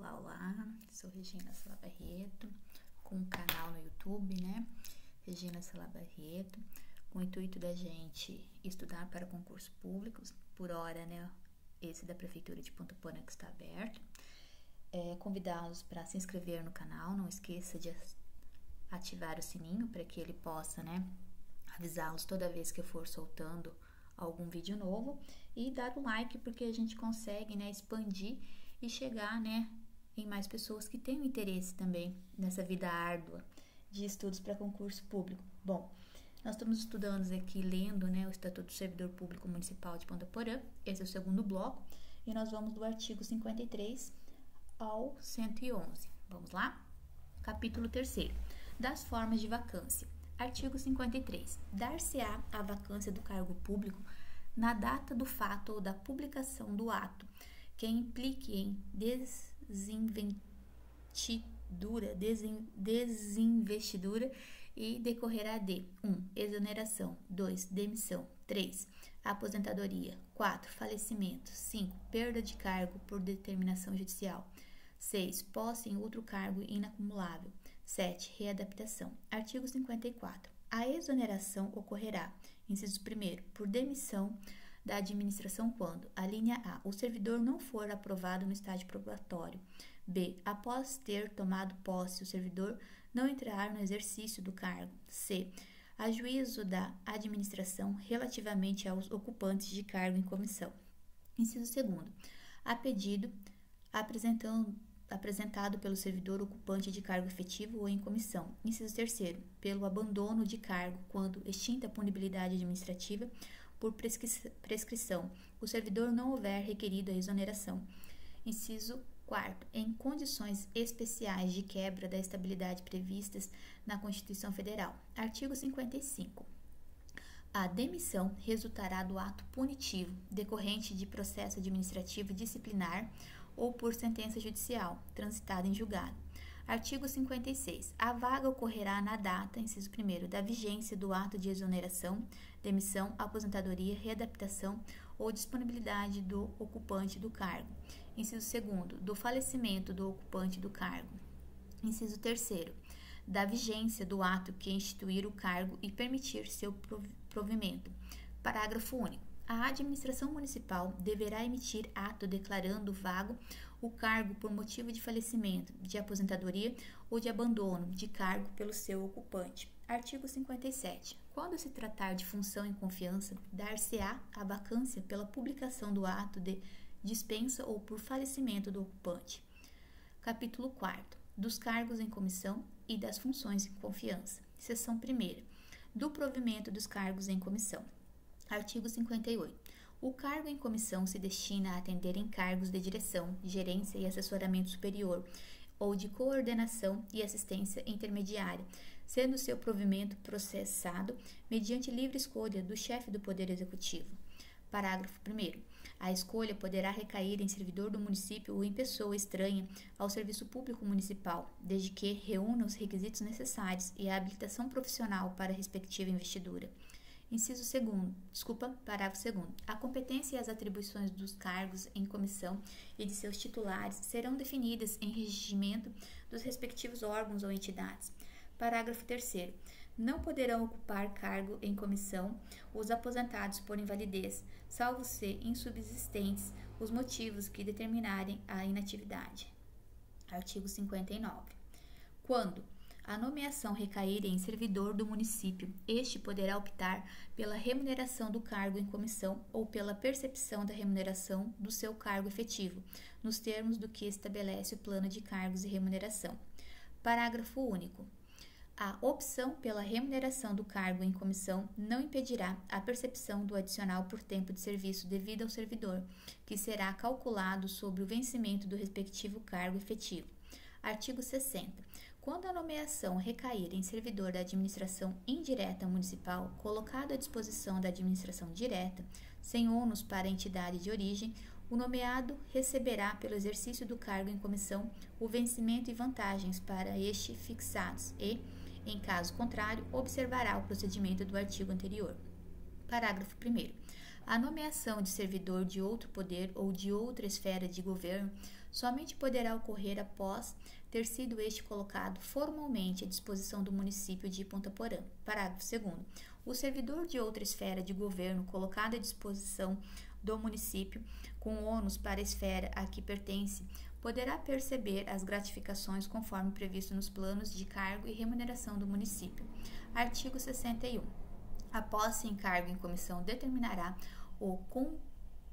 Olá, olá, sou Regina Sala Barreto, com um canal no YouTube, né? Regina Sala Barreto, com o intuito da gente estudar para concursos públicos, por hora, né? Esse da Prefeitura de Ponta Porã que está aberto. Convidá-los para se inscrever no canal, não esqueça de ativar o sininho para que ele possa, né? Avisá-los toda vez que eu for soltando algum vídeo novo e dar o like, porque a gente consegue, né, expandir e chegar, né, em mais pessoas que tenham interesse também nessa vida árdua de estudos para concurso público. Bom, nós estamos estudando aqui, lendo, né, o Estatuto do Servidor Público Municipal de Ponta Porã. Esse é o segundo bloco e nós vamos do artigo 53 ao 111. Vamos lá? Capítulo 3º. Das formas de vacância. Artigo 53. Dar-se-á a vacância do cargo público na data do fato ou da publicação do ato que implique em desinvestidura e decorrerá de 1. Exoneração. 2. Demissão. 3. Aposentadoria. 4. Falecimento. 5. Perda de cargo por determinação judicial. 6. Posse em outro cargo inacumulável. 7. Readaptação. Artigo 54. A exoneração ocorrerá, inciso 1º, por demissão da administração quando, a linha A, o servidor não for aprovado no estágio probatório. B. Após ter tomado posse, o servidor não entrar no exercício do cargo. C. A juízo da administração relativamente aos ocupantes de cargo em comissão. Inciso 2º. A pedido apresentado pelo servidor ocupante de cargo efetivo ou em comissão. Inciso 3º, pelo abandono de cargo quando extinta a punibilidade administrativa por prescrição, o servidor não houver requerido a exoneração. Inciso 4º, em condições especiais de quebra da estabilidade previstas na Constituição Federal. Artigo 55. A demissão resultará do ato punitivo decorrente de processo administrativo disciplinar ou por sentença judicial, transitada em julgado. Artigo 56. A vaga ocorrerá na data, inciso 1º, da vigência do ato de exoneração, demissão, aposentadoria, readaptação ou disponibilidade do ocupante do cargo. Inciso 2º, do falecimento do ocupante do cargo. Inciso 3º, da vigência do ato que instituir o cargo e permitir seu provimento. Parágrafo único. A administração municipal deverá emitir ato declarando vago o cargo por motivo de falecimento, de aposentadoria ou de abandono de cargo pelo seu ocupante. Artigo 57. Quando se tratar de função em confiança, dar-se-á a vacância pela publicação do ato de dispensa ou por falecimento do ocupante. Capítulo 4º. Dos cargos em comissão e das funções em confiança. Seção 1ª. Do provimento dos cargos em comissão. Artigo 58. O cargo em comissão se destina a atender encargos de direção, gerência e assessoramento superior, ou de coordenação e assistência intermediária, sendo seu provimento processado mediante livre escolha do chefe do Poder Executivo. Parágrafo 1º. A escolha poderá recair em servidor do município ou em pessoa estranha ao serviço público municipal, desde que reúna os requisitos necessários e a habilitação profissional para a respectiva investidura. Parágrafo 2º. A competência e as atribuições dos cargos em comissão e de seus titulares serão definidas em regimento dos respectivos órgãos ou entidades. Parágrafo 3º. Não poderão ocupar cargo em comissão os aposentados por invalidez, salvo se insubsistentes os motivos que determinarem a inatividade. Artigo 59. Quando a nomeação recair em servidor do município, este poderá optar pela remuneração do cargo em comissão ou pela percepção da remuneração do seu cargo efetivo, nos termos do que estabelece o plano de cargos e remuneração. Parágrafo único. A opção pela remuneração do cargo em comissão não impedirá a percepção do adicional por tempo de serviço devido ao servidor, que será calculado sobre o vencimento do respectivo cargo efetivo. Artigo 60. Quando a nomeação recair em servidor da administração indireta municipal, colocado à disposição da administração direta, sem ônus para a entidade de origem, o nomeado receberá pelo exercício do cargo em comissão o vencimento e vantagens para este fixados e, em caso contrário, observará o procedimento do artigo anterior. Parágrafo 1º. A nomeação de servidor de outro poder ou de outra esfera de governo somente poderá ocorrer após ter sido este colocado formalmente à disposição do município de Ponta Porã. Parágrafo 2º. O servidor de outra esfera de governo colocado à disposição do município, com ônus para a esfera a que pertence, poderá perceber as gratificações conforme previsto nos planos de cargo e remuneração do município. Artigo 61. A posse em cargo em comissão determinará o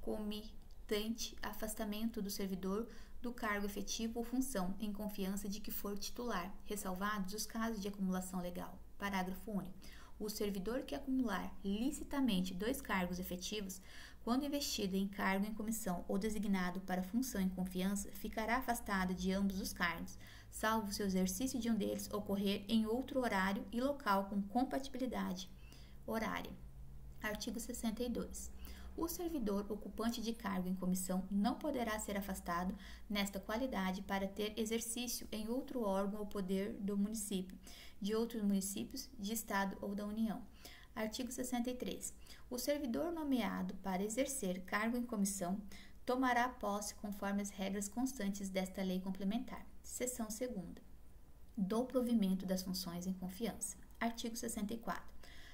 concomitante afastamento do servidor do cargo efetivo ou função em confiança de que for titular, ressalvados os casos de acumulação legal. Parágrafo único. O servidor que acumular licitamente 2 cargos efetivos, quando investido em cargo em comissão ou designado para função em confiança, ficará afastado de ambos os cargos, salvo se o exercício de um deles ocorrer em outro horário e local com compatibilidade horária. Artigo 62. O servidor ocupante de cargo em comissão não poderá ser afastado nesta qualidade para ter exercício em outro órgão ou poder do município, de outros municípios, de Estado ou da União. Artigo 63. O servidor nomeado para exercer cargo em comissão tomará posse conforme as regras constantes desta lei complementar. Seção 2ª. Do provimento das funções em confiança. Artigo 64.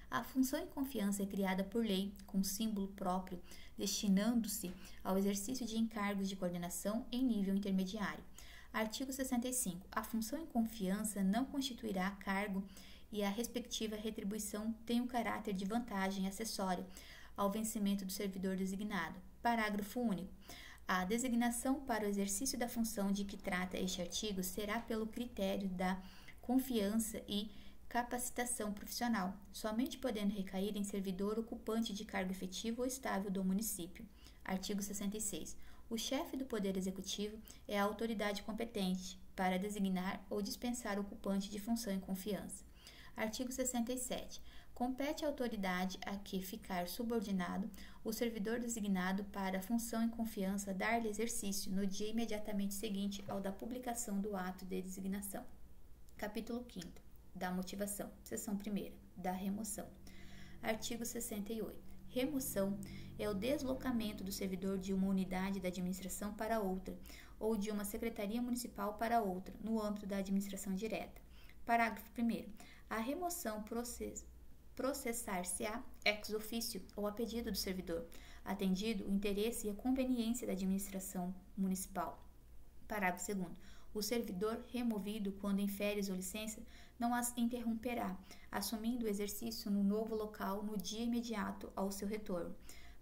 A função em confiança é criada por lei, com símbolo próprio, destinando-se ao exercício de encargos de coordenação em nível intermediário. Artigo 65. A função em confiança não constituirá cargo e a respectiva retribuição tem o caráter de vantagem acessória ao vencimento do servidor designado. Parágrafo único. A designação para o exercício da função de que trata este artigo será pelo critério da confiança e capacitação profissional, somente podendo recair em servidor ocupante de cargo efetivo ou estável do município. Artigo 66. O chefe do Poder Executivo é a autoridade competente para designar ou dispensar ocupante de função em confiança. Artigo 67. Compete à autoridade a que ficar subordinado o servidor designado para a função em confiança dar-lhe exercício no dia imediatamente seguinte ao da publicação do ato de designação. Capítulo 5º. Da motivação. Seção 1ª. Da remoção. Artigo 68. Remoção é o deslocamento do servidor de uma unidade da administração para outra, ou de uma secretaria municipal para outra, no âmbito da administração direta. Parágrafo 1º. A remoção processar-se-á ex officio ou a pedido do servidor, atendido o interesse e a conveniência da administração municipal. Parágrafo 2º. O servidor removido, quando em férias ou licença, não as interromperá, assumindo o exercício no novo local no dia imediato ao seu retorno.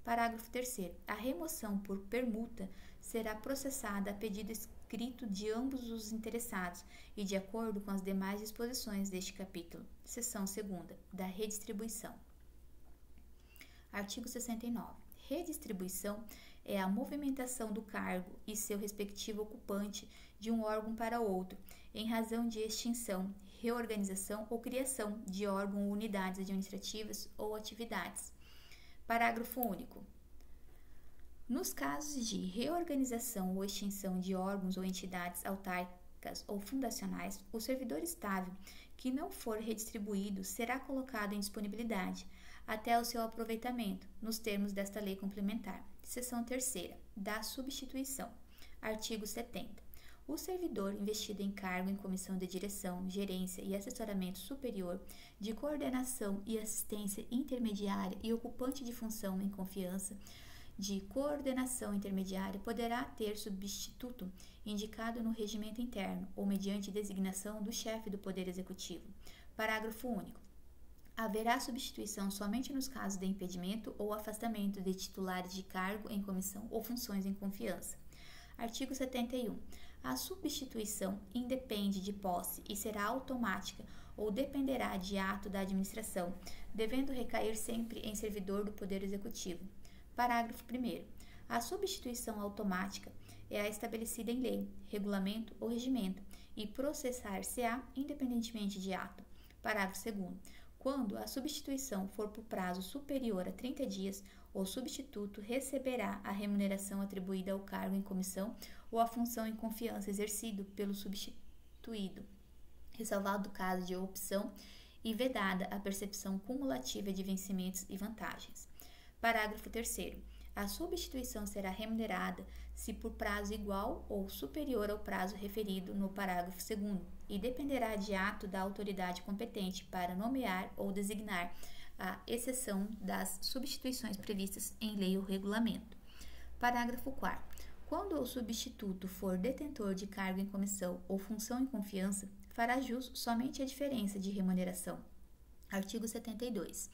Parágrafo 3º. A remoção por permuta será processada a pedido escrito de ambos os interessados e de acordo com as demais disposições deste capítulo. Seção 2ª. Da redistribuição. Artigo 69. Redistribuição é a movimentação do cargo e seu respectivo ocupante de um órgão para outro, em razão de extinção, reorganização ou criação de órgão ou unidades administrativas ou atividades. Parágrafo único. Nos casos de reorganização ou extinção de órgãos ou entidades autárquicas ou fundacionais, o servidor estável que não for redistribuído será colocado em disponibilidade até o seu aproveitamento, nos termos desta lei complementar. Seção 3ª. Da substituição. Artigo 70. O servidor investido em cargo em comissão de direção, gerência e assessoramento superior, de coordenação e assistência intermediária e ocupante de função em confiança, de coordenação intermediária poderá ter substituto indicado no regimento interno ou mediante designação do chefe do Poder Executivo. Parágrafo único. Haverá substituição somente nos casos de impedimento ou afastamento de titulares de cargo em comissão ou funções em confiança. Artigo 71. A substituição independe de posse e será automática ou dependerá de ato da administração, devendo recair sempre em servidor do Poder Executivo. Parágrafo 1º. A substituição automática é a estabelecida em lei, regulamento ou regimento e processar-se-á independentemente de ato. Parágrafo 2º. Quando a substituição for por prazo superior a 30 dias, o substituto receberá a remuneração atribuída ao cargo em comissão ou à função em confiança exercido pelo substituído, ressalvado o caso de opção e vedada a percepção cumulativa de vencimentos e vantagens. Parágrafo 3º. A substituição será remunerada se por prazo igual ou superior ao prazo referido no parágrafo 2º e dependerá de ato da autoridade competente para nomear ou designar a exceção das substituições previstas em lei ou regulamento. Parágrafo 4º. Quando o substituto for detentor de cargo em comissão ou função em confiança, fará jus somente à diferença de remuneração. Artigo 72.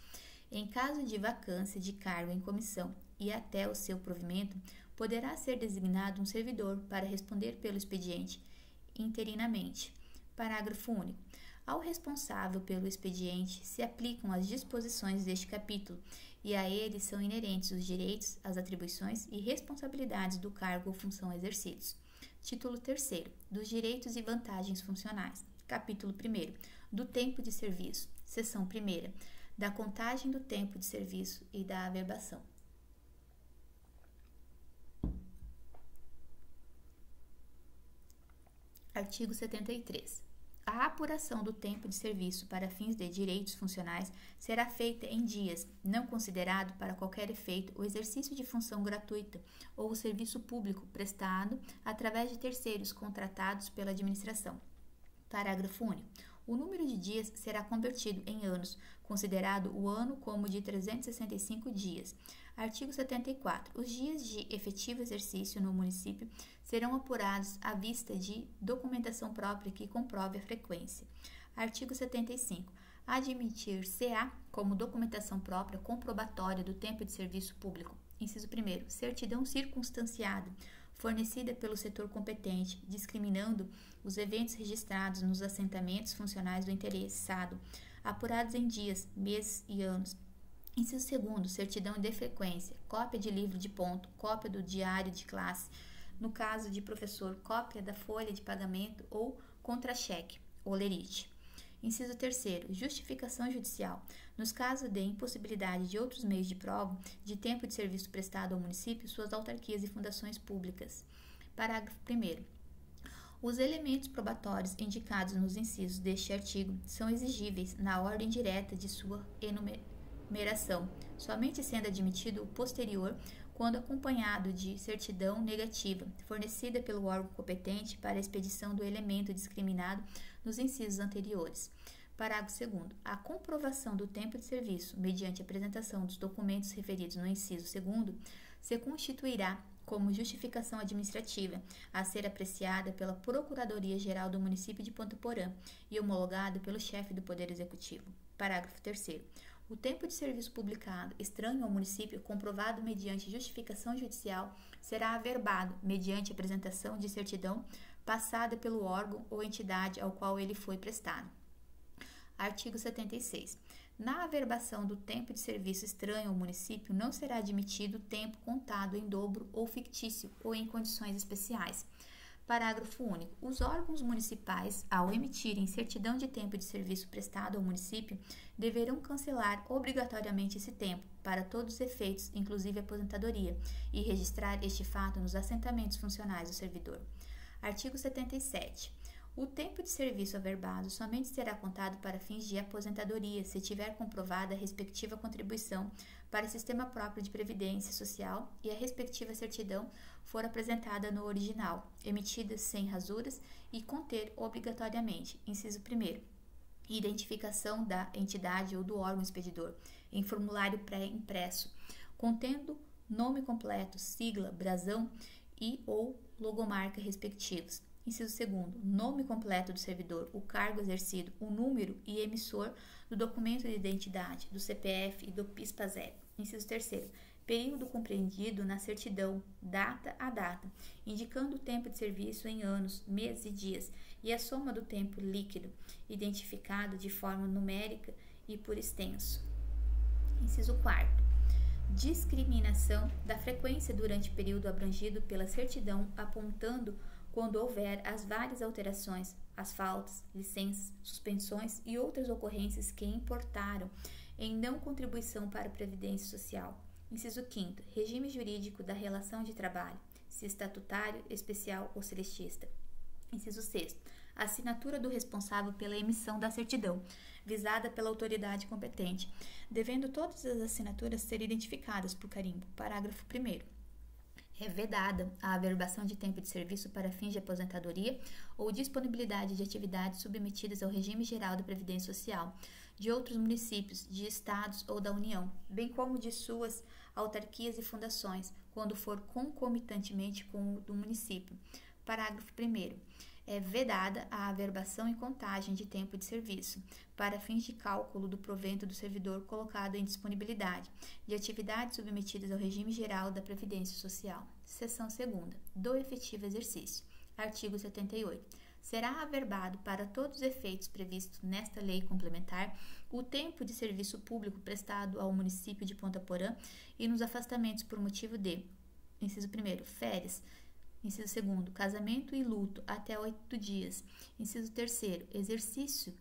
Em caso de vacância de cargo em comissão e até o seu provimento, poderá ser designado um servidor para responder pelo expediente interinamente. Parágrafo único. Ao responsável pelo expediente se aplicam as disposições deste capítulo e a ele são inerentes os direitos, as atribuições e responsabilidades do cargo ou função exercidos. Título 3º. Dos direitos e vantagens funcionais. Capítulo 1º. Do tempo de serviço. Seção 1ª. Da contagem do tempo de serviço e da averbação. Artigo 73. A apuração do tempo de serviço para fins de direitos funcionais será feita em dias, não considerado para qualquer efeito o exercício de função gratuita ou o serviço público prestado através de terceiros contratados pela administração. Parágrafo único. O número de dias será convertido em anos, considerado o ano como de 365 dias. Artigo 74. Os dias de efetivo exercício no município serão apurados à vista de documentação própria que comprove a frequência. Artigo 75. Admitir-se-á como documentação própria comprobatória do tempo de serviço público. Inciso 1º. Certidão circunstanciada, fornecida pelo setor competente, discriminando os eventos registrados nos assentamentos funcionais do interessado, apurados em dias, meses e anos. Inciso 2º. Certidão de frequência, cópia de livro de ponto, cópia do diário de classe, no caso de professor, cópia da folha de pagamento ou contra-cheque, olerite. Inciso 3º. Justificação judicial. Nos casos de impossibilidade de outros meios de prova de tempo de serviço prestado ao município, suas autarquias e fundações públicas. Parágrafo 1º. Os elementos probatórios indicados nos incisos deste artigo são exigíveis na ordem direta de sua enumeração, somente sendo admitido o posterior quando acompanhado de certidão negativa, fornecida pelo órgão competente para a expedição do elemento discriminado nos incisos anteriores. Parágrafo 2º. A comprovação do tempo de serviço, mediante apresentação dos documentos referidos no inciso 2º, se constituirá como justificação administrativa, a ser apreciada pela Procuradoria-Geral do Município de Ponta Porã e homologada pelo chefe do Poder Executivo. Parágrafo 3º. O tempo de serviço publicado estranho ao município, comprovado mediante justificação judicial, será averbado mediante apresentação de certidão passada pelo órgão ou entidade ao qual ele foi prestado. Artigo 76. Na averbação do tempo de serviço estranho ao município, não será admitido tempo contado em dobro ou fictício ou em condições especiais. Parágrafo único. Os órgãos municipais, ao emitirem certidão de tempo de serviço prestado ao município, deverão cancelar obrigatoriamente esse tempo, para todos os efeitos, inclusive aposentadoria, e registrar este fato nos assentamentos funcionais do servidor. Artigo 77. O tempo de serviço averbado somente será contado para fins de aposentadoria, se tiver comprovada a respectiva contribuição para o sistema próprio de previdência social e a respectiva certidão for apresentada no original, emitida sem rasuras e conter obrigatoriamente, inciso 1º, identificação da entidade ou do órgão expedidor, em formulário pré-impresso, contendo nome completo, sigla, brasão e ou logomarca respectivos. Inciso 2º, nome completo do servidor, o cargo exercido, o número e emissor do documento de identidade, do CPF e do PIS/PASEP. Inciso 3º, período compreendido na certidão, data a data, indicando o tempo de serviço em anos, meses e dias, e a soma do tempo líquido, identificado de forma numérica e por extenso. Inciso 4º, discriminação da frequência durante o período abrangido pela certidão, apontando quando houver as várias alterações, as faltas, licenças, suspensões e outras ocorrências que importaram em não contribuição para a Previdência Social. Inciso 5º, regime jurídico da relação de trabalho, se estatutário, especial ou celestista. Inciso 6º, assinatura do responsável pela emissão da certidão, visada pela autoridade competente, devendo todas as assinaturas ser identificadas por carimbo. Parágrafo 1º. É vedada a averbação de tempo de serviço para fins de aposentadoria ou disponibilidade de atividades submetidas ao regime geral da Previdência Social de outros municípios, de estados ou da União, bem como de suas autarquias e fundações, quando for concomitantemente com o do município. Parágrafo 1º. É vedada a averbação e contagem de tempo de serviço, para fins de cálculo do provento do servidor colocado em disponibilidade, de atividades submetidas ao regime geral da Previdência Social. Seção 2ª. Do efetivo exercício. Artigo 78. Será averbado para todos os efeitos previstos nesta lei complementar o tempo de serviço público prestado ao município de Ponta Porã e nos afastamentos por motivo de: inciso 1º, férias. Inciso 2º, casamento e luto até 8 dias. Inciso 3º, exercício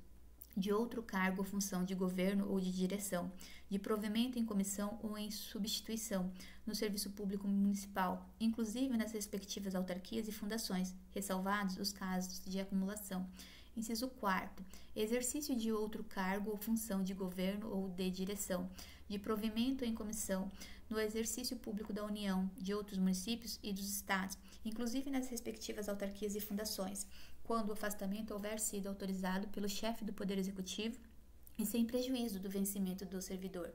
de outro cargo ou função de governo ou de direção, de provimento em comissão ou em substituição no serviço público municipal, inclusive nas respectivas autarquias e fundações, ressalvados os casos de acumulação. Inciso 4º, exercício de outro cargo ou função de governo ou de direção, de provimento em comissão no exercício público da União, de outros municípios e dos estados, inclusive nas respectivas autarquias e fundações, quando o afastamento houver sido autorizado pelo chefe do Poder Executivo e sem prejuízo do vencimento do servidor.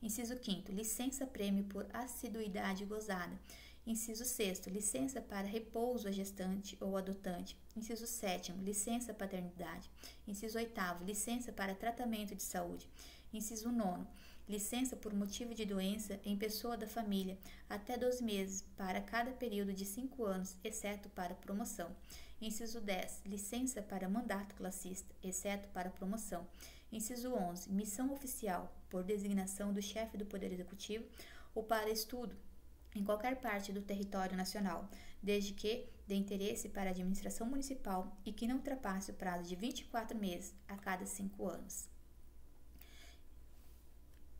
Inciso 5º, licença-prêmio por assiduidade gozada. Inciso 6º, licença para repouso à gestante ou adotante. Inciso 7º, licença paternidade. Inciso 8º, licença para tratamento de saúde. Inciso 9º, licença por motivo de doença em pessoa da família, até 12 meses, para cada período de 5 anos, exceto para promoção. Inciso 10, licença para mandato classista, exceto para promoção. Inciso 11, missão oficial, por designação do chefe do Poder Executivo, ou para estudo em qualquer parte do território nacional, desde que dê interesse para a administração municipal e que não ultrapasse o prazo de 24 meses a cada 5 anos.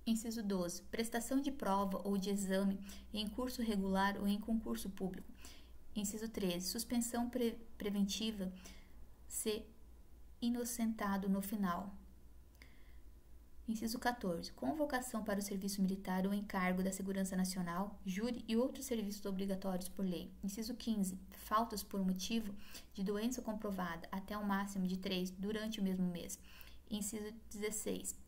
Inciso 12. Prestação de prova ou de exame em curso regular ou em concurso público. Inciso 13. Suspensão preventiva se inocentado no final. Inciso 14. Convocação para o serviço militar ou encargo da Segurança Nacional, júri e outros serviços obrigatórios por lei. Inciso 15. Faltas por motivo de doença comprovada até um máximo de 3 durante o mesmo mês. Inciso 16.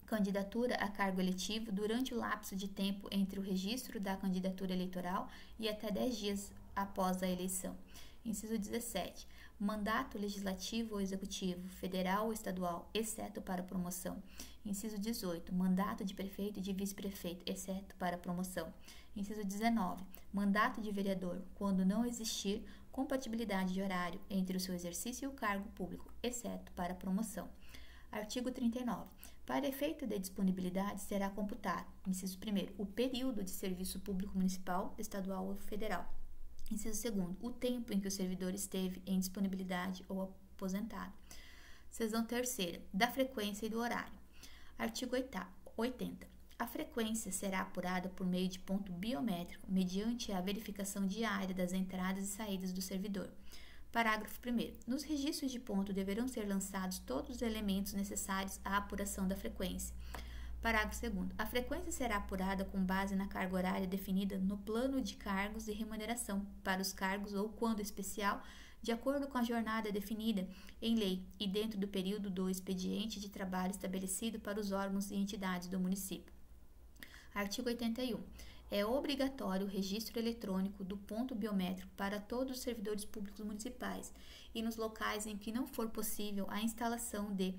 Candidatura a cargo eletivo durante o lapso de tempo entre o registro da candidatura eleitoral e até 10 dias após a eleição. Inciso 17. Mandato legislativo ou executivo, federal ou estadual, exceto para promoção. Inciso 18. Mandato de prefeito e de vice-prefeito, exceto para promoção. Inciso 19. Mandato de vereador, quando não existir compatibilidade de horário entre o seu exercício e o cargo público, exceto para promoção. Artigo 39. Para efeito de disponibilidade, será computado, inciso 1º, o período de serviço público municipal, estadual ou federal. Inciso 2º, o tempo em que o servidor esteve em disponibilidade ou aposentado. Seção 3ª, da frequência e do horário. Artigo 80. A frequência será apurada por meio de ponto biométrico, mediante a verificação diária das entradas e saídas do servidor. Parágrafo 1º. Nos registros de ponto deverão ser lançados todos os elementos necessários à apuração da frequência. Parágrafo 2º. A frequência será apurada com base na carga horária definida no plano de cargos e remuneração para os cargos ou, quando especial, de acordo com a jornada definida em lei e dentro do período do expediente de trabalho estabelecido para os órgãos e entidades do município. Artigo 81. É obrigatório o registro eletrônico do ponto biométrico para todos os servidores públicos municipais e nos locais em que não for possível a instalação de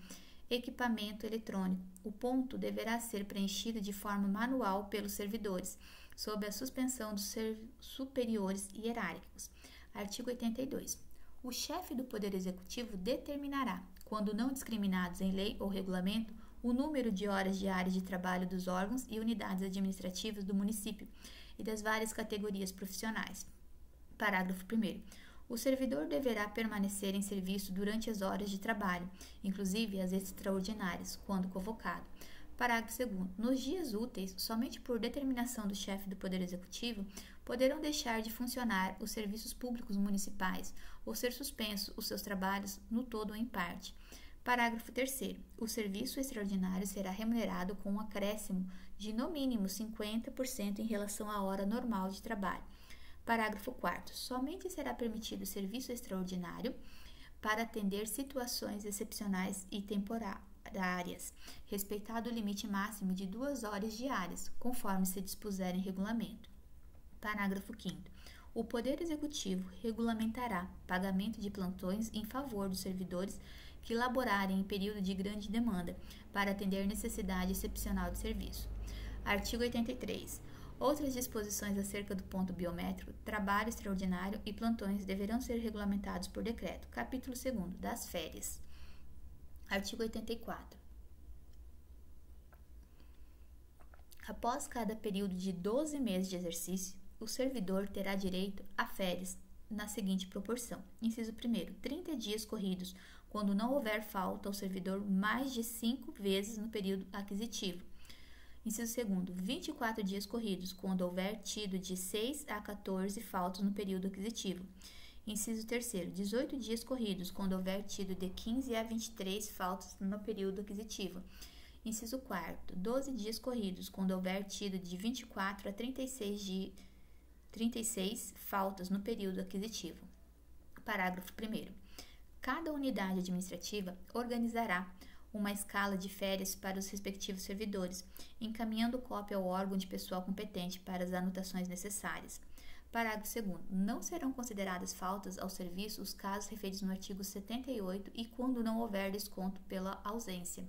equipamento eletrônico. O ponto deverá ser preenchido de forma manual pelos servidores, sob a suspensão dos superiores hierárquicos. Artigo 82. O chefe do Poder Executivo determinará, quando não discriminados em lei ou regulamento, o número de horas diárias de trabalho dos órgãos e unidades administrativas do município e das várias categorias profissionais. Parágrafo 1º. O servidor deverá permanecer em serviço durante as horas de trabalho, inclusive as extraordinárias, quando convocado. Parágrafo 2º. Nos dias úteis, somente por determinação do chefe do Poder Executivo, poderão deixar de funcionar os serviços públicos municipais ou ser suspensos os seus trabalhos no todo ou em parte. Parágrafo 3º. O serviço extraordinário será remunerado com um acréscimo de no mínimo 50% em relação à hora normal de trabalho. Parágrafo 4º. Somente será permitido serviço extraordinário para atender situações excepcionais e temporárias, respeitado o limite máximo de 2 horas diárias, conforme se dispuser em regulamento. Parágrafo 5º. O Poder Executivo regulamentará pagamento de plantões em favor dos servidores que laborarem em período de grande demanda, para atender necessidade excepcional de serviço. Artigo 83. Outras disposições acerca do ponto biométrico, trabalho extraordinário e plantões deverão ser regulamentados por decreto. Capítulo 2º. Das férias. Artigo 84. Após cada período de 12 meses de exercício, o servidor terá direito a férias na seguinte proporção. Inciso 1º, 30 dias corridos, quando não houver falta ao servidor mais de 5 vezes no período aquisitivo. Inciso 2º, 24 dias corridos, quando houver tido de 6 a 14 faltas no período aquisitivo. Inciso 3º, 18 dias corridos, quando houver tido de 15 a 23 faltas no período aquisitivo. Inciso 4º, 12 dias corridos, quando houver tido de 24 a 36 faltas no período aquisitivo. Parágrafo 1º. Cada unidade administrativa organizará uma escala de férias para os respectivos servidores, encaminhando cópia ao órgão de pessoal competente para as anotações necessárias. Parágrafo 2º. Não serão consideradas faltas ao serviço os casos referidos no artigo 78 e quando não houver desconto pela ausência.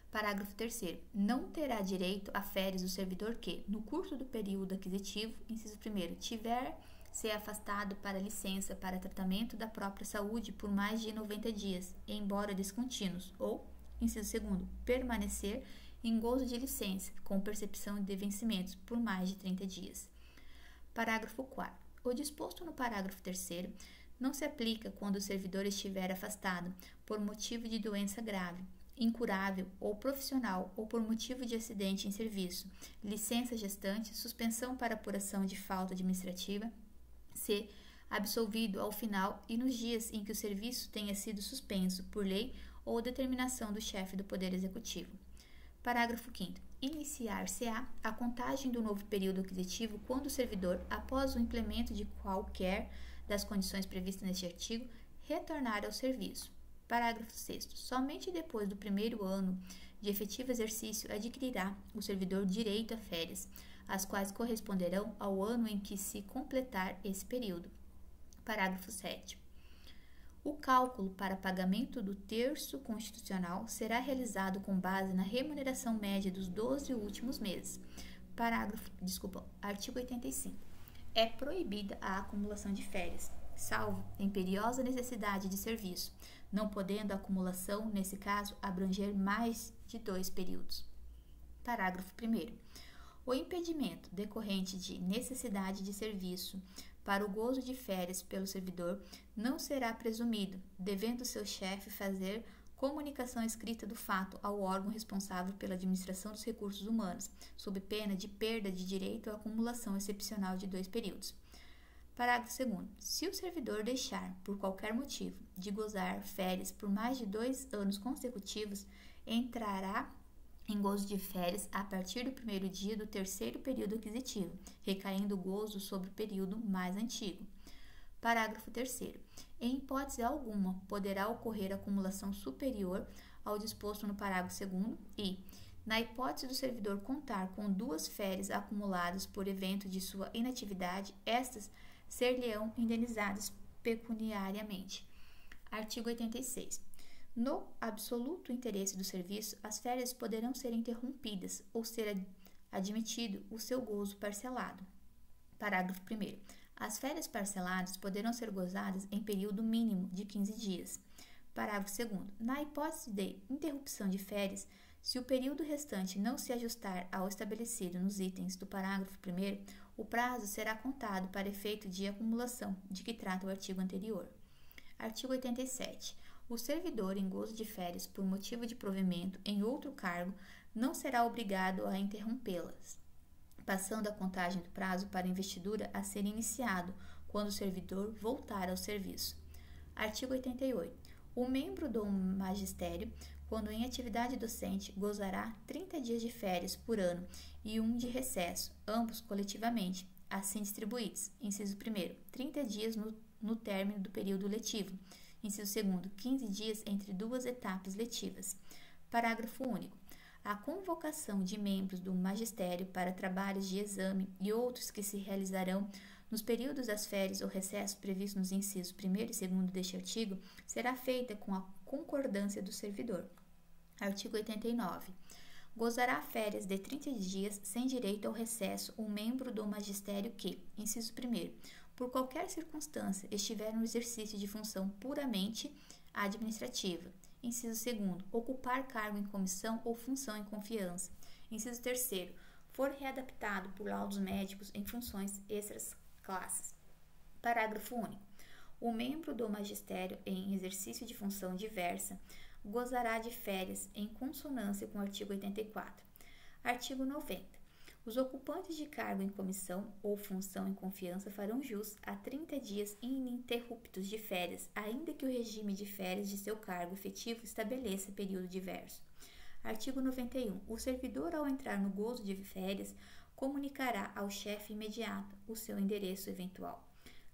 Parágrafo 3º. Não terá direito a férias o servidor que, no curso do período aquisitivo, inciso 1º, tiver ser afastado para licença para tratamento da própria saúde por mais de 90 dias, embora descontínuos, ou, inciso 2º, permanecer em gozo de licença, com percepção de vencimentos, por mais de 30 dias. Parágrafo 4º. O disposto no parágrafo 3º não se aplica quando o servidor estiver afastado por motivo de doença grave, incurável ou profissional ou por motivo de acidente em serviço, licença gestante, suspensão para apuração de falta administrativa, ser absolvido ao final e nos dias em que o serviço tenha sido suspenso por lei ou determinação do chefe do Poder Executivo. Parágrafo 5º. Iniciar-se-á a contagem do novo período aquisitivo quando o servidor, após o implemento de qualquer das condições previstas neste artigo, retornar ao serviço. Parágrafo 6º. Somente depois do primeiro ano de efetivo exercício adquirirá o servidor direito a férias, as quais corresponderão ao ano em que se completar esse período. Parágrafo 7º. O cálculo para pagamento do terço constitucional será realizado com base na remuneração média dos 12 últimos meses. Artigo 85. É proibida a acumulação de férias, salvo a imperiosa necessidade de serviço, não podendo a acumulação, nesse caso, abranger mais de 2 períodos. Parágrafo 1º. O impedimento decorrente de necessidade de serviço para o gozo de férias pelo servidor não será presumido, devendo seu chefe fazer comunicação escrita do fato ao órgão responsável pela administração dos recursos humanos, sob pena de perda de direito à acumulação excepcional de 2 períodos. Parágrafo 2º. Se o servidor deixar, por qualquer motivo, de gozar férias por mais de 2 anos consecutivos, entrará em gozo de férias a partir do primeiro dia do terceiro período aquisitivo, recaindo o gozo sobre o período mais antigo. Parágrafo 3º. Em hipótese alguma, poderá ocorrer acumulação superior ao disposto no parágrafo 2º e, na hipótese do servidor contar com 2 férias acumuladas por evento de sua inatividade, estas ser-lhe-ão indenizadas pecuniariamente. Artigo 86. No absoluto interesse do serviço, as férias poderão ser interrompidas ou ser admitido o seu gozo parcelado. Parágrafo 1º. As férias parceladas poderão ser gozadas em período mínimo de 15 dias. Parágrafo 2º. Na hipótese de interrupção de férias, se o período restante não se ajustar ao estabelecido nos itens do parágrafo 1º, o prazo será contado para efeito de acumulação, de que trata o artigo anterior. Artigo 87. O servidor em gozo de férias por motivo de provimento em outro cargo não será obrigado a interrompê-las. passando a contagem do prazo para a investidura a ser iniciado quando o servidor voltar ao serviço. Artigo 88. O membro do magistério, quando em atividade docente, gozará 30 dias de férias por ano e 1 de recesso, ambos coletivamente, assim distribuídos. Inciso 1º, 30 dias no término do período letivo. Inciso 2º, 15 dias entre duas etapas letivas. Parágrafo único. A convocação de membros do magistério para trabalhos de exame e outros que se realizarão nos períodos das férias ou recesso previstos nos incisos 1º e 2º deste artigo será feita com a concordância do servidor. Artigo 89. Gozará férias de 30 dias sem direito ao recesso um membro do magistério que, inciso 1º, por qualquer circunstância estiver no exercício de função puramente administrativa. Inciso 2º, ocupar cargo em comissão ou função em confiança. Inciso 3º, for readaptado por laudos médicos em funções extras classes. Parágrafo único. O membro do magistério em exercício de função diversa gozará de férias em consonância com o artigo 84. Artigo 90. Os ocupantes de cargo em comissão ou função em confiança farão jus a 30 dias ininterruptos de férias, ainda que o regime de férias de seu cargo efetivo estabeleça período diverso. Artigo 91. O servidor, ao entrar no gozo de férias, comunicará ao chefe imediato o seu endereço eventual.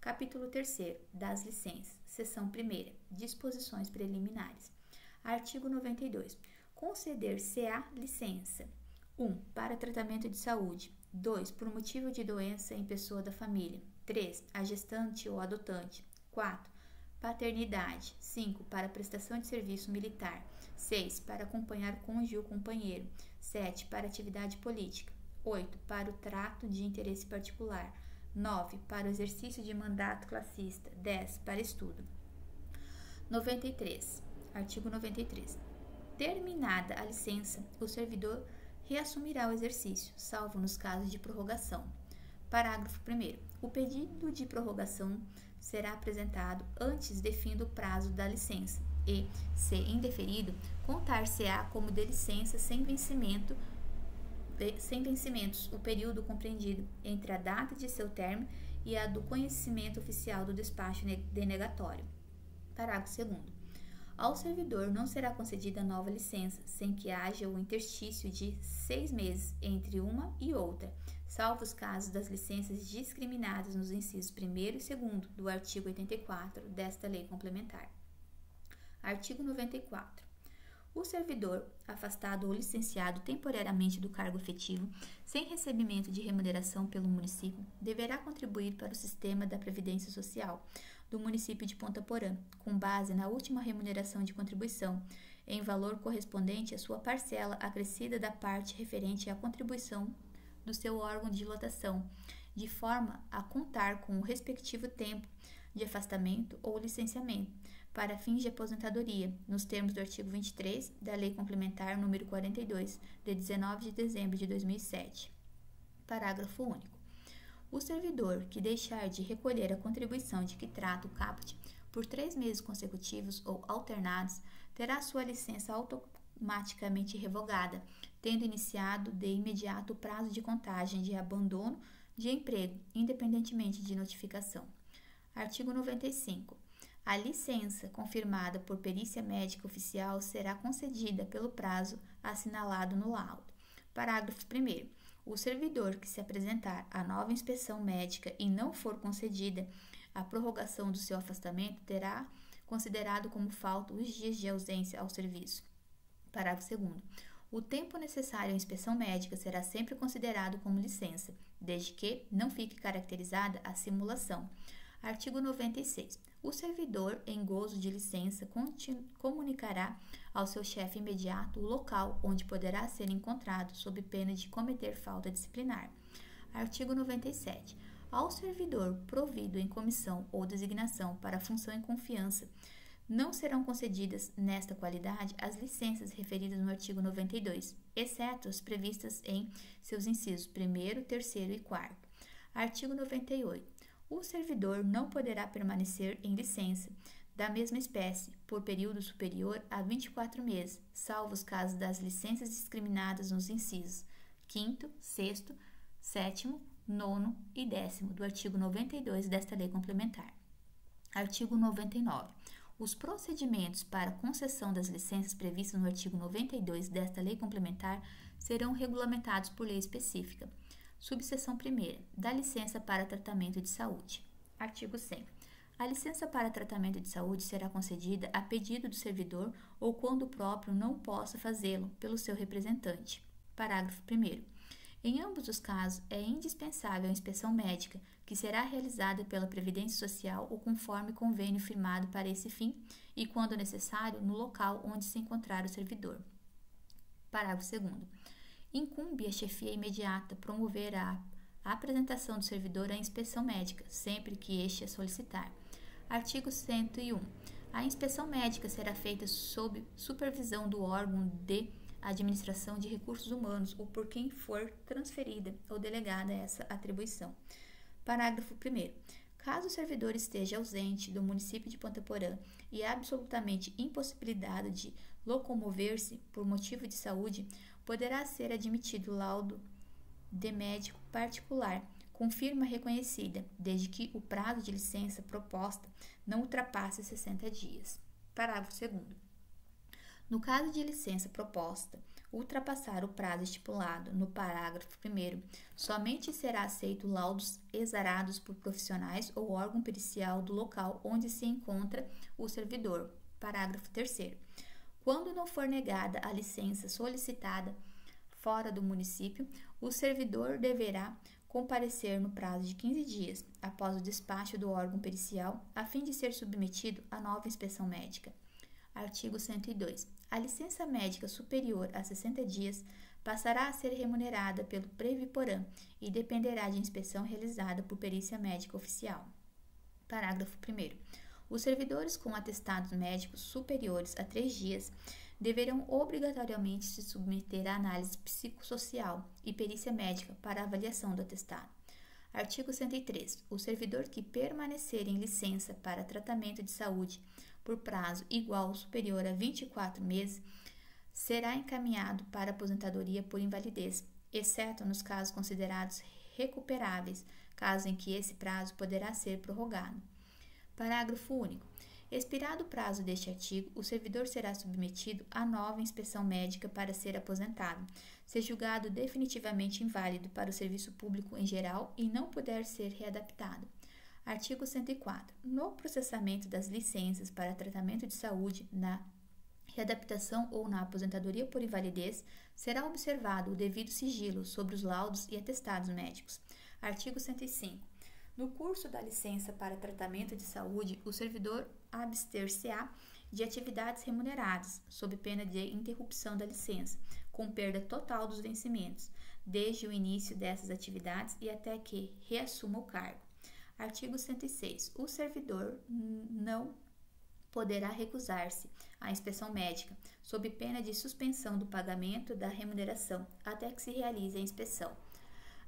Capítulo 3º. Das licenças. Seção 1ª. Disposições preliminares. Artigo 92. Conceder-se-á licença. 1. Para tratamento de saúde. 2. Por motivo de doença em pessoa da família. 3. A gestante ou adotante. 4. Paternidade. 5. Para prestação de serviço militar. 6. Para acompanhar cônjuge ou companheiro. 7. Para atividade política. 8. Para o trato de interesse particular. 9. Para o exercício de mandato classista. 10. Para estudo. 93. Artigo 93. Terminada a licença, o servidor reassumirá o exercício, salvo nos casos de prorrogação. Parágrafo 1º. O pedido de prorrogação será apresentado antes de fim do prazo da licença e, se indeferido, contar-se-á como de licença sem vencimentos o período compreendido entre a data de seu término e a do conhecimento oficial do despacho denegatório. Parágrafo 2º. Ao servidor não será concedida nova licença, sem que haja o interstício de 6 meses entre uma e outra, salvo os casos das licenças discriminadas nos incisos 1º e 2º do artigo 84 desta lei complementar. Artigo 94. O servidor, afastado ou licenciado temporariamente do cargo efetivo, sem recebimento de remuneração pelo município, deverá contribuir para o sistema da Previdência Social do município de Ponta Porã, com base na última remuneração de contribuição, em valor correspondente à sua parcela acrescida da parte referente à contribuição do seu órgão de lotação, de forma a contar com o respectivo tempo de afastamento ou licenciamento, para fins de aposentadoria, nos termos do artigo 23 da Lei Complementar nº 42, de 19 de dezembro de 2007. Parágrafo único. O servidor que deixar de recolher a contribuição de que trata o caput por 3 meses consecutivos ou alternados, terá sua licença automaticamente revogada, tendo iniciado de imediato o prazo de contagem de abandono de emprego, independentemente de notificação. Artigo 95. A licença confirmada por perícia médica oficial será concedida pelo prazo assinalado no laudo. Parágrafo 1º. O servidor que se apresentar à nova inspeção médica e não for concedida a prorrogação do seu afastamento terá considerado como falta os dias de ausência ao serviço. Parágrafo 2º. O tempo necessário à inspeção médica será sempre considerado como licença, desde que não fique caracterizada a simulação. Artigo 96. O servidor, em gozo de licença, comunicará ao seu chefe imediato o local onde poderá ser encontrado sob pena de cometer falta disciplinar. Artigo 97. Ao servidor provido em comissão ou designação para função em confiança, não serão concedidas, nesta qualidade, as licenças referidas no artigo 92, exceto as previstas em seus incisos 1º, 3º e 4º. Artigo 98. O servidor não poderá permanecer em licença da mesma espécie por período superior a 24 meses, salvo os casos das licenças discriminadas nos incisos 5º, 6º, 7º, 9º e 10º do artigo 92 desta lei complementar. Artigo 99. Os procedimentos para concessão das licenças previstos no artigo 92 desta lei complementar serão regulamentados por lei específica. Subseção 1ª. Da licença para tratamento de saúde. Artigo 100. A licença para tratamento de saúde será concedida a pedido do servidor ou quando o próprio não possa fazê-lo pelo seu representante. Parágrafo 1º. Em ambos os casos, é indispensável a inspeção médica, que será realizada pela Previdência Social ou conforme convênio firmado para esse fim e, quando necessário, no local onde se encontrar o servidor. Parágrafo 2º. Incumbe a chefia imediata promover a apresentação do servidor à inspeção médica, sempre que este a solicitar. Artigo 101. A inspeção médica será feita sob supervisão do órgão de administração de recursos humanos ou por quem for transferida ou delegada essa atribuição. Parágrafo 1º. Caso o servidor esteja ausente do município de Ponta Porã e absolutamente impossibilitado de locomover-se por motivo de saúde, poderá ser admitido laudo de médico particular com firma reconhecida, desde que o prazo de licença proposta não ultrapasse 60 dias. Parágrafo 2º. No caso de licença proposta ultrapassar o prazo estipulado no parágrafo 1º, somente será aceito laudos exarados por profissionais ou órgão pericial do local onde se encontra o servidor. Parágrafo 3º. Quando não for negada a licença solicitada fora do município, o servidor deverá comparecer no prazo de 15 dias após o despacho do órgão pericial, a fim de ser submetido à nova inspeção médica. Artigo 102. A licença médica superior a 60 dias passará a ser remunerada pelo Previporã e dependerá de inspeção realizada por perícia médica oficial. Parágrafo 1º. Os servidores com atestados médicos superiores a 3 dias deverão obrigatoriamente se submeter à análise psicossocial e perícia médica para avaliação do atestado. Artigo 103. O servidor que permanecer em licença para tratamento de saúde por prazo igual ou superior a 24 meses será encaminhado para aposentadoria por invalidez, exceto nos casos considerados recuperáveis, caso em que esse prazo poderá ser prorrogado. Parágrafo único. Expirado o prazo deste artigo, o servidor será submetido à nova inspeção médica para ser aposentado, se julgado definitivamente inválido para o serviço público em geral e não puder ser readaptado. Artigo 104. No processamento das licenças para tratamento de saúde, na readaptação ou na aposentadoria por invalidez, será observado o devido sigilo sobre os laudos e atestados médicos. Artigo 105. No curso da licença para tratamento de saúde, o servidor abster-se-á de atividades remuneradas, sob pena de interrupção da licença, com perda total dos vencimentos, desde o início dessas atividades e até que reassuma o cargo. Artigo 106. O servidor não poderá recusar-se à inspeção médica, sob pena de suspensão do pagamento da remuneração, até que se realize a inspeção.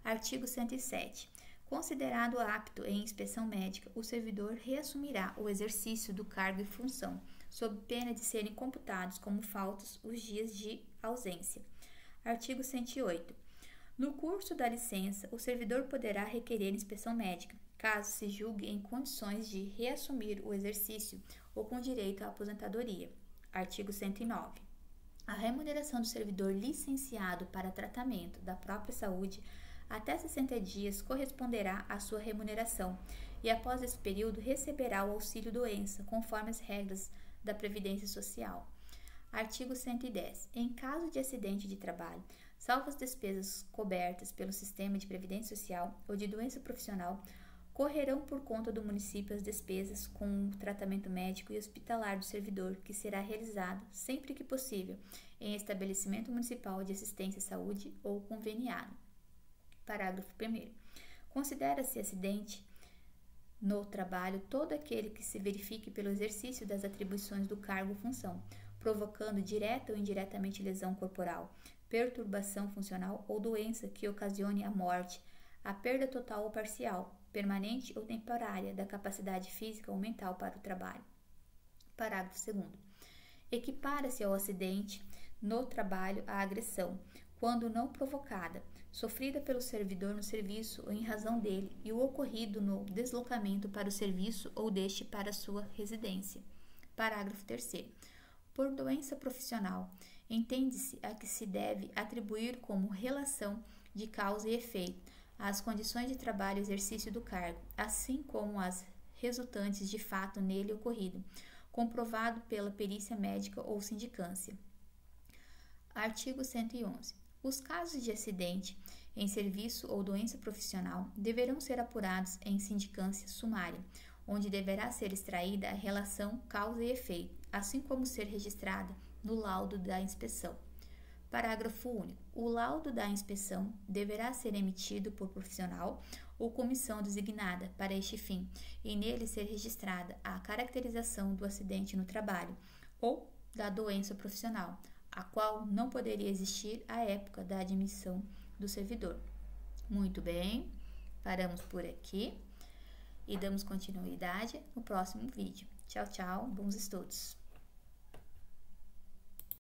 Artigo 107. Considerado apto em inspeção médica, o servidor reassumirá o exercício do cargo e função, sob pena de serem computados como faltas os dias de ausência. Artigo 108. No curso da licença, o servidor poderá requerer inspeção médica, caso se julgue em condições de reassumir o exercício ou com direito à aposentadoria. Artigo 109. A remuneração do servidor licenciado para tratamento da própria saúde até 60 dias corresponderá à sua remuneração e após esse período receberá o auxílio-doença, conforme as regras da Previdência Social. Artigo 110. Em caso de acidente de trabalho, salvo as despesas cobertas pelo Sistema de Previdência Social ou de doença profissional, correrão por conta do município as despesas com o tratamento médico e hospitalar do servidor, que será realizado, sempre que possível, em estabelecimento municipal de assistência à saúde ou conveniado. Parágrafo 1º. Considera-se acidente no trabalho todo aquele que se verifique pelo exercício das atribuições do cargo ou função, provocando direta ou indiretamente lesão corporal, perturbação funcional ou doença que ocasione a morte, a perda total ou parcial, permanente ou temporária da capacidade física ou mental para o trabalho. Parágrafo 2º. Equipara-se ao acidente no trabalho a agressão, quando não provocada, sofrida pelo servidor no serviço ou em razão dele e o ocorrido no deslocamento para o serviço ou deste para sua residência. Parágrafo 3º. Por doença profissional, entende-se a que se deve atribuir como relação de causa e efeito as condições de trabalho e exercício do cargo, assim como as resultantes de fato nele ocorrido, comprovado pela perícia médica ou sindicância. Artigo 111. Os casos de acidente em serviço ou doença profissional deverão ser apurados em sindicância sumária, onde deverá ser extraída a relação causa e efeito, assim como ser registrada no laudo da inspeção. Parágrafo único. O laudo da inspeção deverá ser emitido por profissional ou comissão designada para este fim, e nele ser registrada a caracterização do acidente no trabalho ou da doença profissional, a qual não poderia existir à época da admissão do servidor. Muito bem, paramos por aqui e damos continuidade no próximo vídeo. Tchau, tchau, bons estudos!